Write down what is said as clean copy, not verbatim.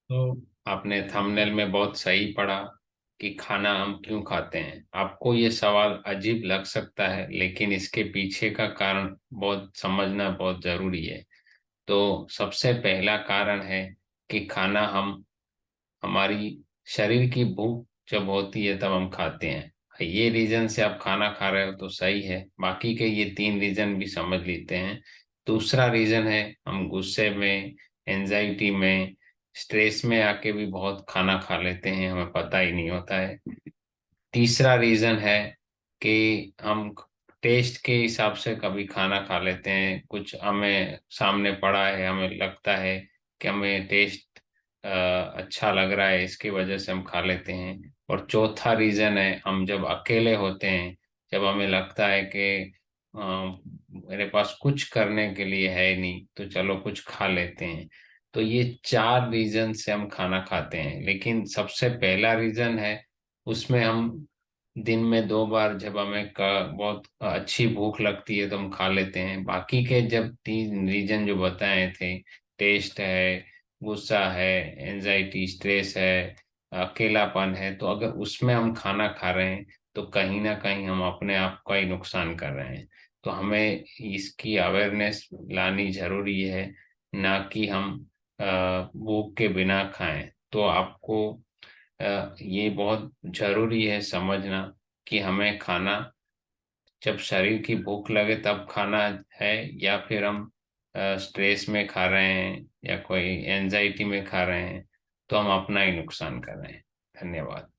तो आपने थंबनेल में बहुत सही पढ़ा कि खाना हम क्यों खाते हैं। आपको ये सवाल अजीब लग सकता है, लेकिन इसके पीछे का कारण बहुत समझना बहुत जरूरी है। तो सबसे पहला कारण है कि खाना हम हमारी शरीर की भूख जब होती है तब हम खाते हैं। ये रीजन से आप खाना खा रहे हो तो सही है, बाकी के ये तीन रीजन भी समझ लेते हैं। दूसरा रीजन है हम गुस्से में, एंजाइटी में, स्ट्रेस में आके भी बहुत खाना खा लेते हैं, हमें पता ही नहीं होता है। तीसरा रीजन है कि हम टेस्ट के हिसाब से कभी खाना खा लेते हैं, कुछ हमें सामने पड़ा है, हमें लगता है कि हमें टेस्ट अच्छा लग रहा है, इसकी वजह से हम खा लेते हैं। और चौथा रीजन है हम जब अकेले होते हैं, जब हमें लगता है कि अ, मेरे पास कुछ करने के लिए है ही नहीं तो चलो कुछ खा लेते हैं। तो ये चार रीजन से हम खाना खाते हैं, लेकिन सबसे पहला रीजन है उसमें हम दिन में 2 बार जब हमें बहुत अच्छी भूख लगती है तो हम खा लेते हैं। बाकी के जब तीन रीजन जो बताए थे, टेस्ट है, गुस्सा है, एंजाइटी स्ट्रेस है, अकेलापन है, तो अगर उसमें हम खाना खा रहे हैं तो कहीं ना कहीं हम अपने आप का ही नुकसान कर रहे हैं। तो हमें इसकी अवेयरनेस लानी जरूरी है, ना कि हम भूख के बिना खाएं। तो आपको ये बहुत जरूरी है समझना कि हमें खाना जब शरीर की भूख लगे तब खाना है, या फिर हम स्ट्रेस में खा रहे हैं या कोई एंजाइटी में खा रहे हैं तो हम अपना ही नुकसान कर रहे हैं। धन्यवाद।